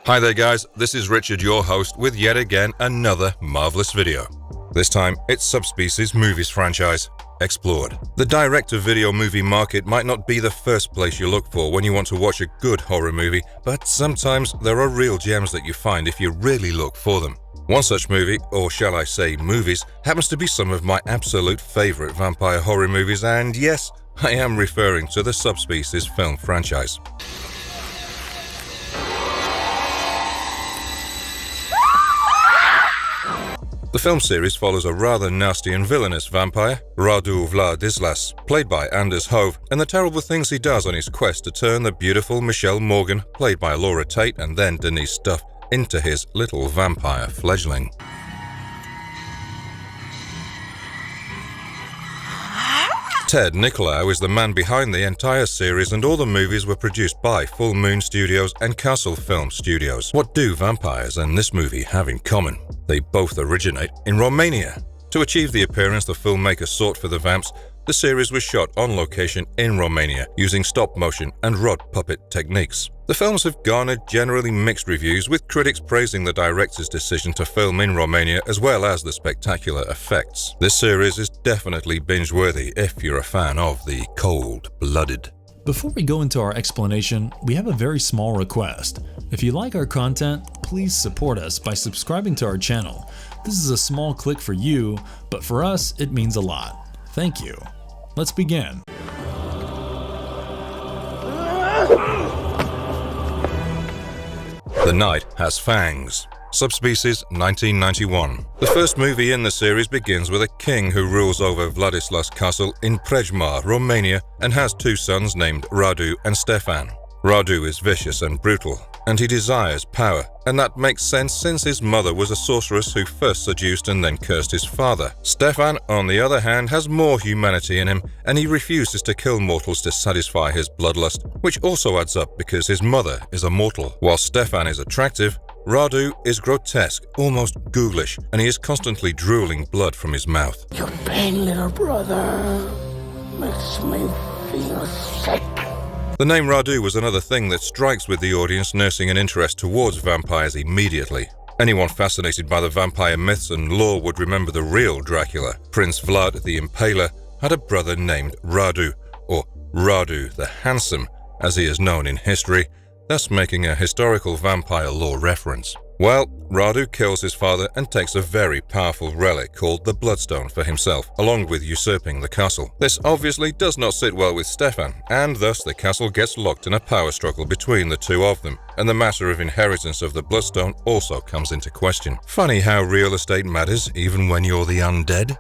Hi there guys, this is Richard, your host, with yet again another marvelous video. This time, it's Subspecies Movies franchise, Explored. The direct-to-video movie market might not be the first place you look for when you want to watch a good horror movie, but sometimes there are real gems that you find if you really look for them. One such movie, or shall I say movies, happens to be some of my absolute favorite vampire horror movies, and yes, I am referring to the Subspecies film franchise. The film series follows a rather nasty and villainous vampire, Radu Vladislas, played by Anders Hove, and the terrible things he does on his quest to turn the beautiful Michelle Morgan, played by Luara Tate and then Denice Duff, into his little vampire fledgling. Ted Nicolau is the man behind the entire series, and all the movies were produced by Full Moon Studios and Castle Film Studios. What do vampires and this movie have in common? They both originate in Romania. To achieve the appearance the filmmaker sought for the vamps, the series was shot on location in Romania using stop motion and rod puppet techniques. The films have garnered generally mixed reviews, with critics praising the director's decision to film in Romania as well as the spectacular effects. This series is definitely binge-worthy if you're a fan of the cold-blooded. Before we go into our explanation, we have a very small request. If you like our content, please support us by subscribing to our channel. This is a small click for you, but for us, it means a lot. Thank you. Let's begin. The Knight Has Fangs. Subspecies 1991. The first movie in the series begins with a king who rules over Vladislas Castle in Prejmar, Romania, and has two sons named Radu and Stefan. Radu is vicious and brutal, and he desires power, and that makes sense since his mother was a sorceress who first seduced and then cursed his father. Stefan, on the other hand, has more humanity in him, and he refuses to kill mortals to satisfy his bloodlust, which also adds up because his mother is a mortal. While Stefan is attractive, Radu is grotesque, almost ghoulish, and he is constantly drooling blood from his mouth. Your pain, little brother, makes me feel sick. The name Radu was another thing that strikes with the audience, nursing an interest towards vampires immediately. Anyone fascinated by the vampire myths and lore would remember the real Dracula. Prince Vlad the Impaler had a brother named Radu, or Radu the Handsome, as he is known in history, thus making a historical vampire lore reference. Well, Radu kills his father and takes a very powerful relic called the Bloodstone for himself, along with usurping the castle. This obviously does not sit well with Stefan, and thus the castle gets locked in a power struggle between the two of them, and the matter of inheritance of the Bloodstone also comes into question. Funny how real estate matters even when you're the undead.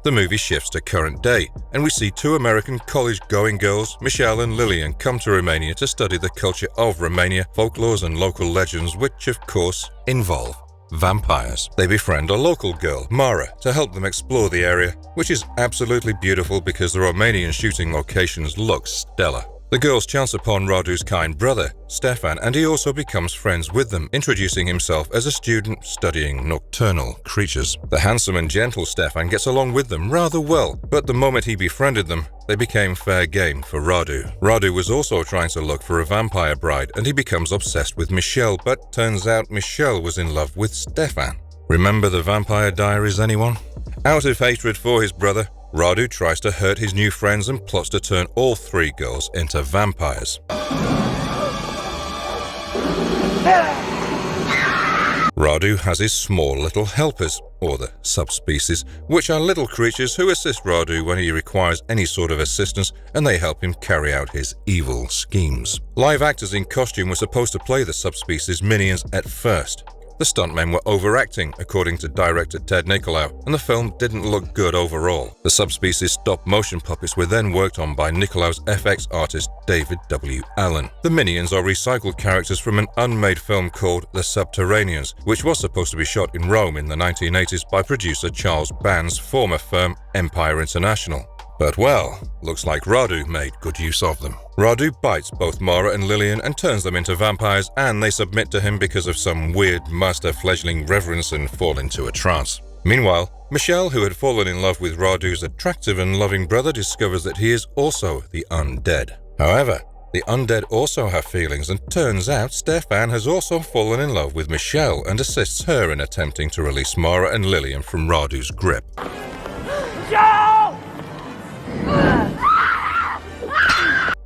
The movie shifts to current day, and we see two American college-going girls, Michelle and Lillian, come to Romania to study the culture of Romania, folklores and local legends, which of course involve vampires. They befriend a local girl, Mara, to help them explore the area, which is absolutely beautiful because the Romanian shooting locations look stellar. The girls chance upon Radu's kind brother, Stefan, and he also becomes friends with them, introducing himself as a student studying nocturnal creatures. The handsome and gentle Stefan gets along with them rather well, but the moment he befriended them, they became fair game for Radu. Radu was also trying to look for a vampire bride, and he becomes obsessed with Michelle, but turns out Michelle was in love with Stefan. Remember the Vampire Diaries, anyone? Out of hatred for his brother, Radu tries to hurt his new friends and plots to turn all three girls into vampires. Radu has his small little helpers, or the subspecies, which are little creatures who assist Radu when he requires any sort of assistance, and they help him carry out his evil schemes. Live actors in costume were supposed to play the subspecies minions at first. The stuntmen were overacting, according to director Ted Nicolau, and the film didn't look good overall. The subspecies stop-motion puppets were then worked on by Nicolau's FX artist David W. Allen. The minions are recycled characters from an unmade film called The Subterraneans, which was supposed to be shot in Rome in the 1980s by producer Charles Band's former firm Empire International. But well, looks like Radu made good use of them. Radu bites both Mara and Lillian and turns them into vampires, and they submit to him because of some weird master fledgling reverence and fall into a trance. Meanwhile, Michelle, who had fallen in love with Radu's attractive and loving brother, discovers that he is also the undead. However, the undead also have feelings, and turns out Stefan has also fallen in love with Michelle and assists her in attempting to release Mara and Lillian from Radu's grip.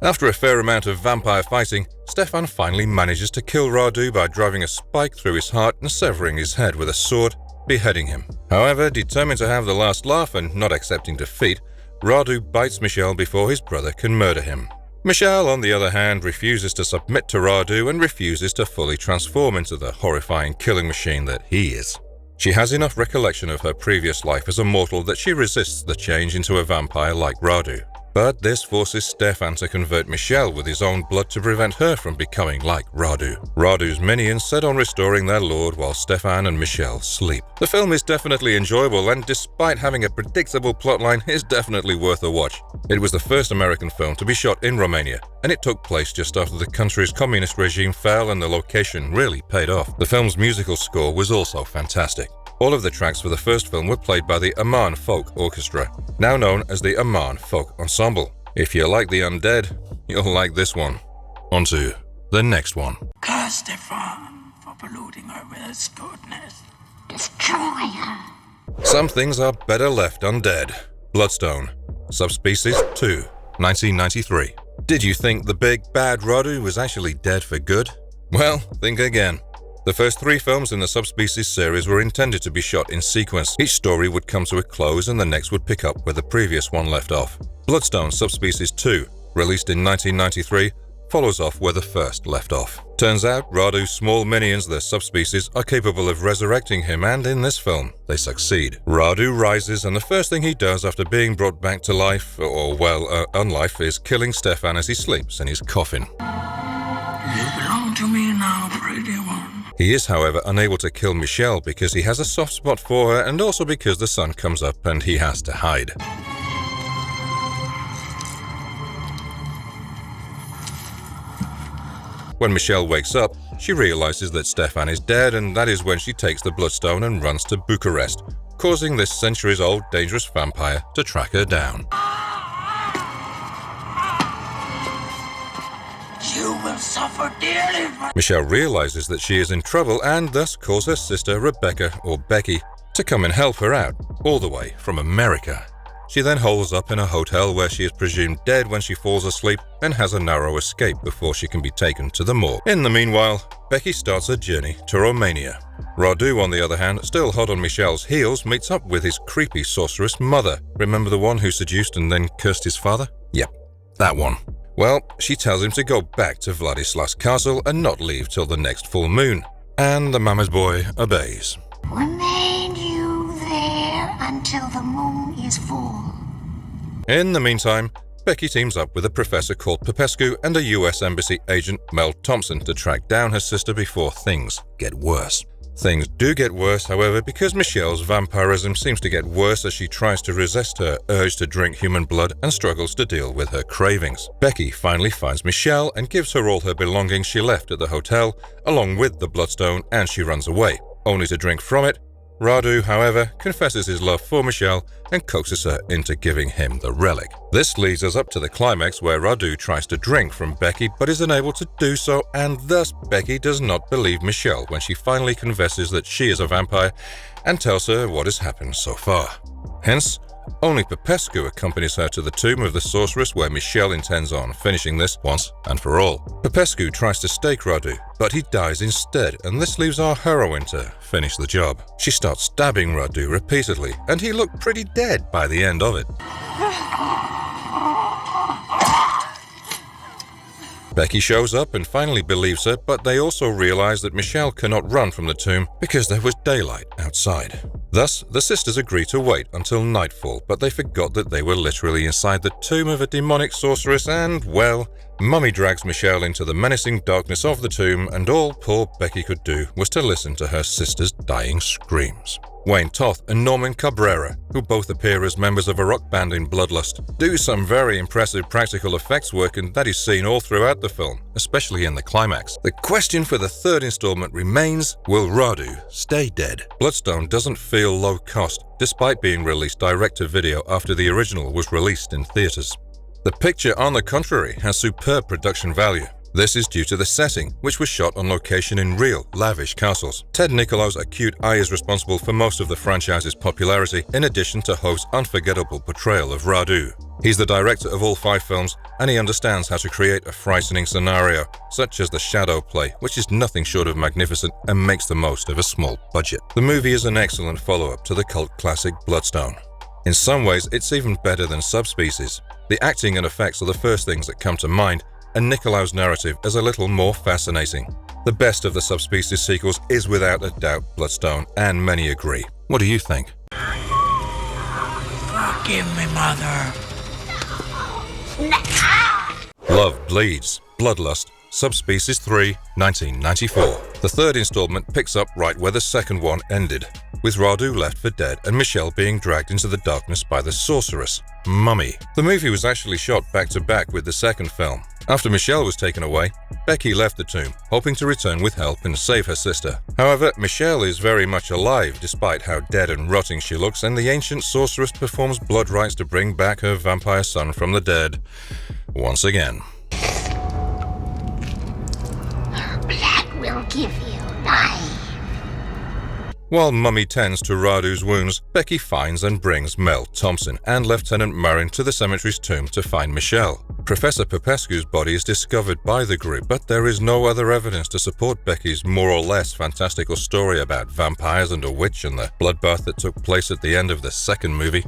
After a fair amount of vampire fighting, Stefan finally manages to kill Radu by driving a spike through his heart and severing his head with a sword, beheading him. However, determined to have the last laugh and not accepting defeat, Radu bites Michelle before his brother can murder him. Michelle, on the other hand, refuses to submit to Radu and refuses to fully transform into the horrifying killing machine that he is. She has enough recollection of her previous life as a mortal that she resists the change into a vampire like Radu. But this forces Stefan to convert Michelle with his own blood to prevent her from becoming like Radu. Radu's minions set on restoring their lord while Stefan and Michelle sleep. The film is definitely enjoyable and, despite having a predictable plotline, is definitely worth a watch. It was the first American film to be shot in Romania, and it took place just after the country's communist regime fell and the location really paid off. The film's musical score was also fantastic. All of the tracks for the first film were played by the Amman Folk Orchestra, now known as the Amman Folk Ensemble. If you like the undead, you'll like this one. On to the next one. Curse Stefan for polluting her with his goodness. Destroy her. Some things are better left undead. Bloodstone Subspecies 2, 1993. Did you think the big bad Radu was actually dead for good? Well, think again. The first 3 films in the Subspecies series were intended to be shot in sequence. Each story would come to a close and the next would pick up where the previous one left off. Bloodstone Subspecies 2, released in 1993, follows off where the first left off. Turns out Radu's small minions, the Subspecies, are capable of resurrecting him, and in this film, they succeed. Radu rises, and the first thing he does after being brought back to life, or unlife, is killing Stefan as he sleeps in his coffin. You belong to me now, pretty one. He is, however, unable to kill Michelle because he has a soft spot for her, and also because the sun comes up and he has to hide. When Michelle wakes up, she realizes that Stefan is dead, and that is when she takes the Bloodstone and runs to Bucharest, causing this centuries-old dangerous vampire to track her down. You will suffer dearly for... Michelle realizes that she is in trouble and thus calls her sister Rebecca, or Becky, to come and help her out, all the way from America. She then holes up in a hotel where she is presumed dead when she falls asleep and has a narrow escape before she can be taken to the morgue. In the meanwhile, Becky starts her journey to Romania. Radu, on the other hand, still hot on Michelle's heels, meets up with his creepy sorceress mother. Remember the one who seduced and then cursed his father? Yep, that one. Well, she tells him to go back to Vladislas castle and not leave till the next full moon. And the mama's boy obeys. Remain you there until the moon is full. In the meantime, Becky teams up with a professor called Popescu and a US Embassy agent, Mel Thompson, to track down her sister before things get worse. Things do get worse, however, because Michelle's vampirism seems to get worse as she tries to resist her urge to drink human blood and struggles to deal with her cravings. Becky finally finds Michelle and gives her all her belongings she left at the hotel, along with the Bloodstone, and she runs away, only to drink from it. Radu, however, confesses his love for Michelle and coaxes her into giving him the relic. This leads us up to the climax where Radu tries to drink from Becky but is unable to do so, and thus Becky does not believe Michelle when she finally confesses that she is a vampire and tells her what has happened so far. Hence, only Popescu accompanies her to the tomb of the sorceress where Michelle intends on finishing this once and for all. Popescu tries to stake Radu, but he dies instead, and this leaves our heroine to finish the job. She starts stabbing Radu repeatedly, and he looked pretty dead by the end of it. Becky shows up and finally believes her, but they also realize that Michelle cannot run from the tomb because there was daylight outside. Thus, the sisters agree to wait until nightfall, but they forgot that they were literally inside the tomb of a demonic sorceress and, well, Mummy drags Michelle into the menacing darkness of the tomb, and all poor Becky could do was to listen to her sister's dying screams. Wayne Toth and Norman Cabrera, who both appear as members of a rock band in Bloodlust, do some very impressive practical effects work, and that is seen all throughout the film, especially in the climax. The question for the third installment remains, will Radu stay dead? Bloodstone doesn't feel low cost, despite being released direct-to-video after the original was released in theaters. The picture, on the contrary, has superb production value. This is due to the setting, which was shot on location in real, lavish castles. Ted Nicolau's acute eye is responsible for most of the franchise's popularity, in addition to Hove's unforgettable portrayal of Radu. He's the director of all 5 films, and he understands how to create a frightening scenario, such as the shadow play, which is nothing short of magnificent and makes the most of a small budget. The movie is an excellent follow-up to the cult classic Bloodstone. In some ways, it's even better than Subspecies. The acting and effects are the first things that come to mind, and Nicolau's narrative is a little more fascinating. The best of the Subspecies sequels is without a doubt Bloodstone, and many agree. What do you think? Forgive me, Mother. Love Bleeds, Bloodlust Subspecies 3, 1994. The third installment picks up right where the second one ended, with Radu left for dead and Michelle being dragged into the darkness by the sorceress, Mummy. The movie was actually shot back-to-back with the second film. After Michelle was taken away, Becky left the tomb, hoping to return with help and save her sister. However, Michelle is very much alive despite how dead and rotting she looks, and the ancient sorceress performs blood rites to bring back her vampire son from the dead once again. Her blood will give you life. While Mummy tends to Radu's wounds, Becky finds and brings Mel Thompson and Lieutenant Marin to the cemetery's tomb to find Michelle. Professor Popescu's body is discovered by the group, but there is no other evidence to support Becky's more or less fantastical story about vampires and a witch and the bloodbath that took place at the end of the second movie.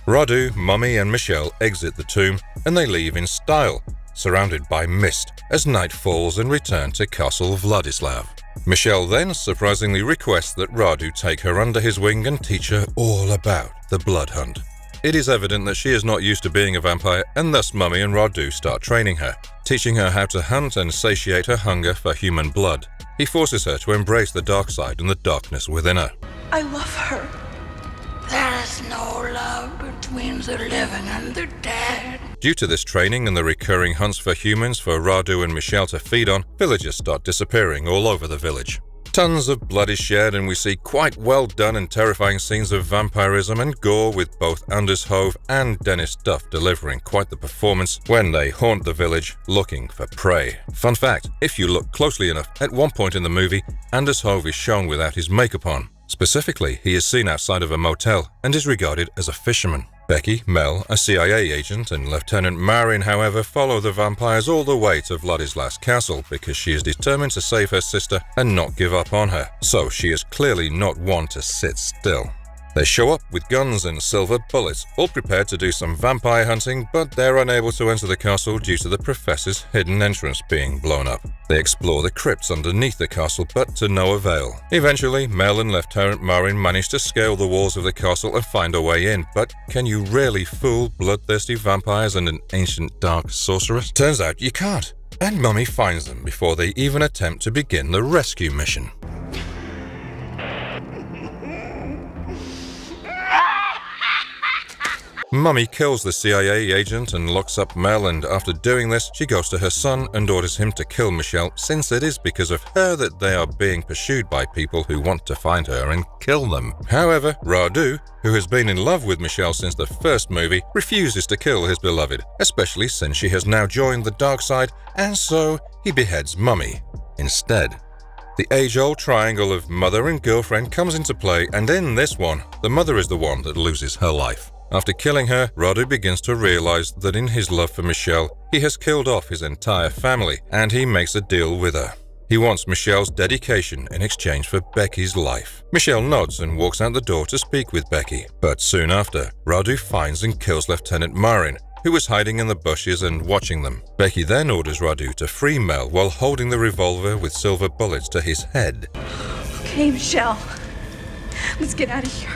Radu, Mummy, and Michelle exit the tomb, and they leave in style, surrounded by mist, as night falls and return to Castle Vladislav. Michelle then surprisingly requests that Radu take her under his wing and teach her all about the blood hunt. It is evident that she is not used to being a vampire, and thus Mummy and Radu start training her, teaching her how to hunt and satiate her hunger for human blood. He forces her to embrace the dark side and the darkness within her. I love her. There is no love between the living and the dead. Due to this training and the recurring hunts for humans for Radu and Michelle to feed on, villagers start disappearing all over the village. Tons of blood is shed, and we see quite well done and terrifying scenes of vampirism and gore, with both Anders Hove and Denice Duff delivering quite the performance when they haunt the village looking for prey. Fun fact, if you look closely enough, at one point in the movie, Anders Hove is shown without his makeup on. Specifically, he is seen outside of a motel and is regarded as a fisherman. Becky, Mel, a CIA agent, and Lieutenant Marin, however, follow the vampires all the way to Vladislas Castle because she is determined to save her sister and not give up on her, so she is clearly not one to sit still. They show up with guns and silver bullets, all prepared to do some vampire hunting, but they're unable to enter the castle due to the professor's hidden entrance being blown up. They explore the crypts underneath the castle, but to no avail. Eventually, Mel and Lieutenant Marin manage to scale the walls of the castle and find a way in, but can you really fool bloodthirsty vampires and an ancient dark sorceress? Turns out you can't, and Mummy finds them before they even attempt to begin the rescue mission. Mummy kills the CIA agent and locks up Mel, and after doing this, she goes to her son and orders him to kill Michelle, since it is because of her that they are being pursued by people who want to find her and kill them. However, Radu, who has been in love with Michelle since the first movie, refuses to kill his beloved, especially since she has now joined the dark side, and so he beheads Mummy instead. The age-old triangle of mother and girlfriend comes into play, and in this one, the mother is the one that loses her life. After killing her, Radu begins to realize that in his love for Michelle, he has killed off his entire family, and he makes a deal with her. He wants Michelle's dedication in exchange for Becky's life. Michelle nods and walks out the door to speak with Becky, but soon after, Radu finds and kills Lieutenant Marin, who was hiding in the bushes and watching them. Becky then orders Radu to free Mel while holding the revolver with silver bullets to his head. Okay, Michelle. Let's get out of here.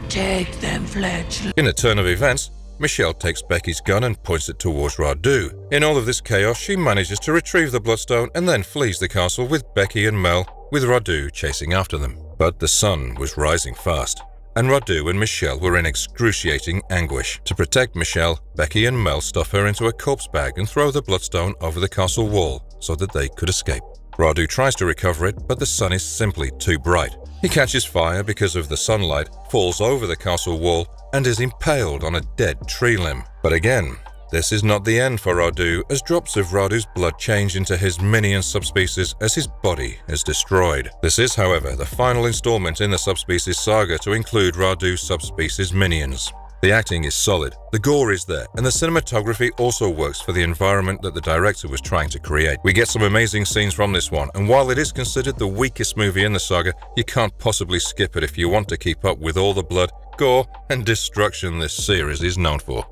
Take them, fledgling. In a turn of events, Michelle takes Becky's gun and points it towards Radu. In all of this chaos, she manages to retrieve the Bloodstone and then flees the castle with Becky and Mel, with Radu chasing after them. But the sun was rising fast, and Radu and Michelle were in excruciating anguish. To protect Michelle, Becky and Mel stuff her into a corpse bag and throw the bloodstone over the castle wall so that they could escape. Radu tries to recover it, but the sun is simply too bright. He catches fire because of the sunlight, falls over the castle wall, and is impaled on a dead tree limb. But again, this is not the end for Radu, as drops of Radu's blood change into his minion subspecies as his body is destroyed. This is, however, the final installment in the subspecies saga to include Radu's subspecies minions. The acting is solid, the gore is there, and the cinematography also works for the environment that the director was trying to create. We get some amazing scenes from this one, and while it is considered the weakest movie in the saga, you can't possibly skip it if you want to keep up with all the blood, gore, and destruction this series is known for.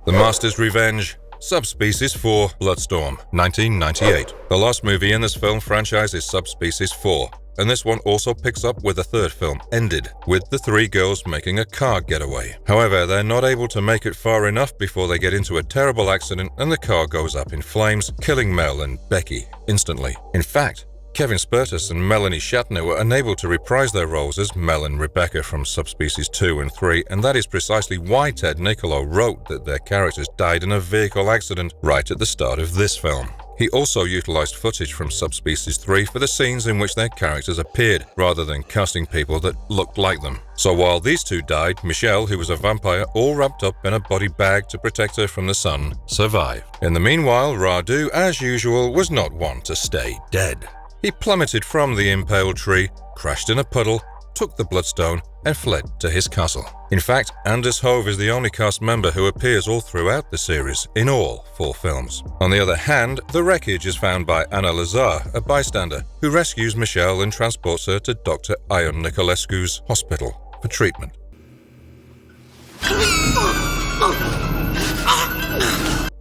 The Master's Revenge, Subspecies 4, Bloodstorm, 1998. The last movie in this film franchise is Subspecies 4, and this one also picks up with a third film, Ended, with the three girls making a car getaway. However, they're not able to make it far enough before they get into a terrible accident and the car goes up in flames, killing Mel and Becky instantly. In fact, Kevin Spertus and Melanie Shatner were unable to reprise their roles as Mel and Rebecca from Subspecies 2 and 3, and that is precisely why Ted Nicolau wrote that their characters died in a vehicle accident right at the start of this film. He also utilized footage from Subspecies 3 for the scenes in which their characters appeared, rather than casting people that looked like them. So while these two died, Michelle, who was a vampire all wrapped up in a body bag to protect her from the sun, survived. In the meanwhile, Radu, as usual, was not one to stay dead. He plummeted from the impaled tree, crashed in a puddle, took the bloodstone, and fled to his castle. In fact, Anders Hove is the only cast member who appears all throughout the series, in all 4 films. On the other hand, the wreckage is found by Anna Lazar, a bystander, who rescues Michelle and transports her to Dr. Ion Niculescu's hospital for treatment.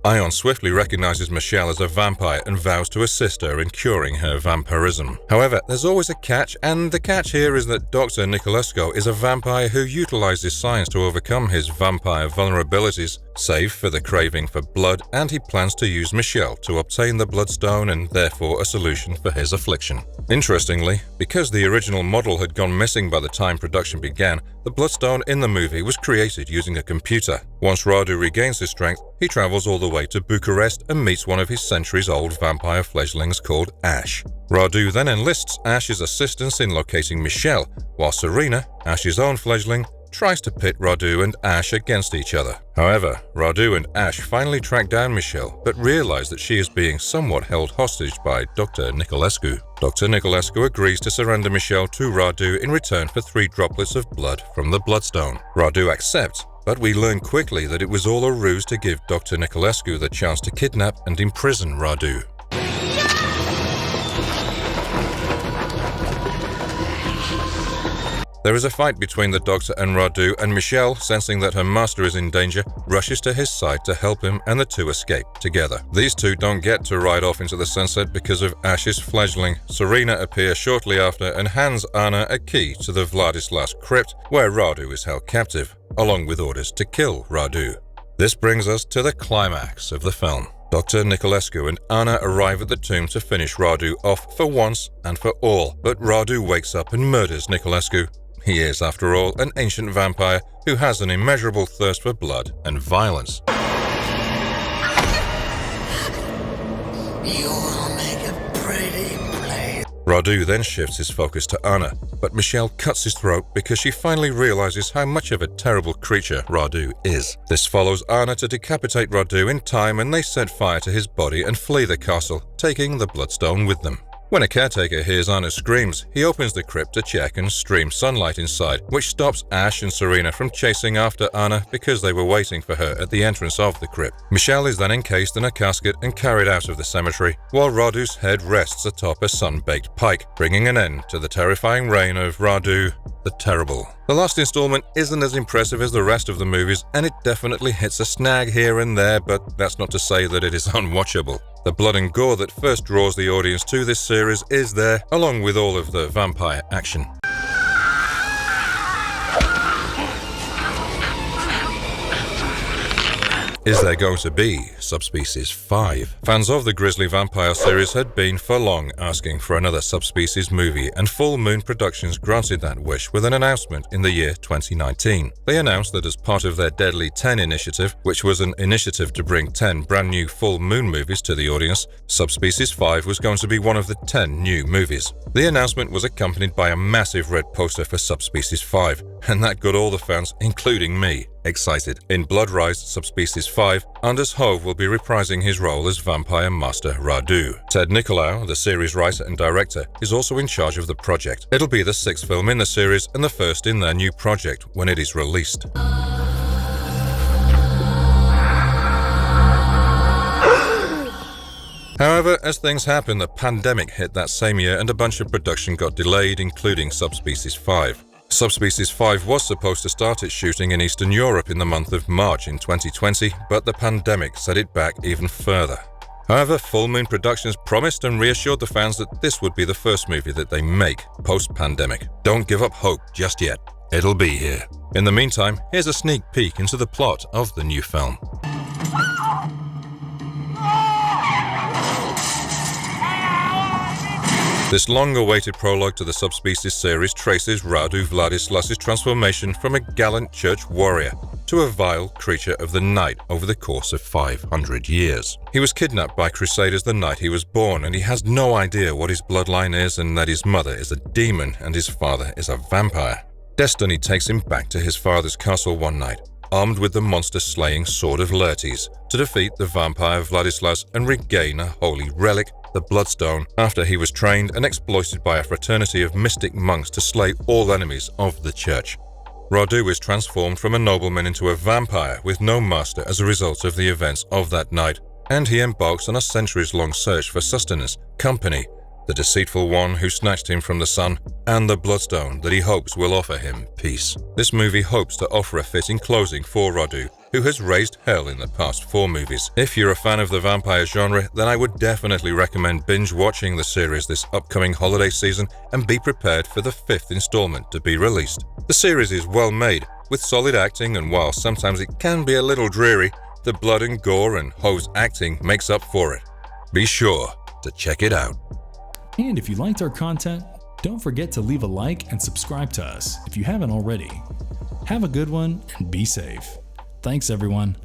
Ion swiftly recognizes Michelle as a vampire and vows to assist her in curing her vampirism. However, there's always a catch, and the catch here is that Dr. Niculescu is a vampire who utilizes science to overcome his vampire vulnerabilities, save for the craving for blood, and he plans to use Michelle to obtain the bloodstone and therefore a solution for his affliction. Interestingly, because the original model had gone missing by the time production began, the bloodstone in the movie was created using a computer. Once Radu regains his strength, he travels all the way to Bucharest and meets one of his centuries-old vampire fledglings called Ash. Radu then enlists Ash's assistance in locating Michelle, while Serena, Ash's own fledgling, tries to pit Radu and Ash against each other. However, Radu and Ash finally track down Michelle, but realize that she is being somewhat held hostage by Dr. Niculescu. Dr. Niculescu agrees to surrender Michelle to Radu in return for 3 droplets of blood from the bloodstone. Radu accepts, but we learn quickly that it was all a ruse to give Dr. Niculescu the chance to kidnap and imprison Radu. There is a fight between the Doctor and Radu, and Michelle, sensing that her master is in danger, rushes to his side to help him, and the two escape together. These two don't get to ride off into the sunset because of Ash's fledgling. Serena appears shortly after and hands Anna a key to the Vladislas crypt, where Radu is held captive, along with orders to kill Radu. This brings us to the climax of the film. Dr. Niculescu and Anna arrive at the tomb to finish Radu off for once and for all, but Radu wakes up and murders Niculescu. He is, after all, an ancient vampire who has an immeasurable thirst for blood and violence. You will make a pretty place. Radu then shifts his focus to Anna, but Michelle cuts his throat because she finally realizes how much of a terrible creature Radu is. This follows Anna to decapitate Radu in time, and they set fire to his body and flee the castle, taking the bloodstone with them. When a caretaker hears Anna's screams, he opens the crypt to check and streams sunlight inside, which stops Ash and Serena from chasing after Anna because they were waiting for her at the entrance of the crypt. Michelle is then encased in a casket and carried out of the cemetery, while Radu's head rests atop a sun-baked pike, bringing an end to the terrifying reign of Radu the Terrible. The last installment isn't as impressive as the rest of the movies, and it definitely hits a snag here and there, but that's not to say that it is unwatchable. The blood and gore that first draws the audience to this series is there, along with all of the vampire action. Is there going to be Subspecies 5? Fans of the Grizzly Vampire series had been for long asking for another Subspecies movie, and Full Moon Productions granted that wish with an announcement in the year 2019. They announced that as part of their Deadly 10 initiative, which was an initiative to bring 10 brand new Full Moon movies to the audience, Subspecies 5 was going to be one of the 10 new movies. The announcement was accompanied by a massive red poster for Subspecies 5, and that got all the fans, including me, excited. In Blood Rise Subspecies 5, Anders Hove will be reprising his role as Vampire Master Radu. Ted Nicolau, the series writer and director, is also in charge of the project. It'll be the 6th film in the series and the first in their new project when it is released. However, as things happen, the pandemic hit that same year and a bunch of production got delayed, including Subspecies 5. Subspecies 5 was supposed to start its shooting in Eastern Europe in the month of March in 2020, but the pandemic set it back even further. However, Full Moon Productions promised and reassured the fans that this would be the first movie that they make post-pandemic. Don't give up hope just yet. It'll be here. In the meantime, here's a sneak peek into the plot of the new film. This long-awaited prologue to the Subspecies series traces Radu Vladislas' transformation from a gallant church warrior to a vile creature of the night over the course of 500 years. He was kidnapped by Crusaders the night he was born, and he has no idea what his bloodline is and that his mother is a demon and his father is a vampire. Destiny takes him back to his father's castle one night, armed with the monster-slaying Sword of Laertes, to defeat the vampire Vladislas and regain a holy relic, the Bloodstone, after he was trained and exploited by a fraternity of mystic monks to slay all enemies of the church. Radu is transformed from a nobleman into a vampire with no master as a result of the events of that night, and he embarks on a centuries-long search for sustenance, company, the deceitful one who snatched him from the sun, and the Bloodstone that he hopes will offer him peace. This movie hopes to offer a fitting closing for Radu, who has raised hell in the past 4 movies. If you're a fan of the vampire genre, then I would definitely recommend binge-watching the series this upcoming holiday season and be prepared for the 5th installment to be released. The series is well made, with solid acting, and while sometimes it can be a little dreary, the blood and gore and Hove's acting makes up for it. Be sure to check it out. And if you liked our content, don't forget to leave a like and subscribe to us if you haven't already. Have a good one and be safe. Thanks, everyone.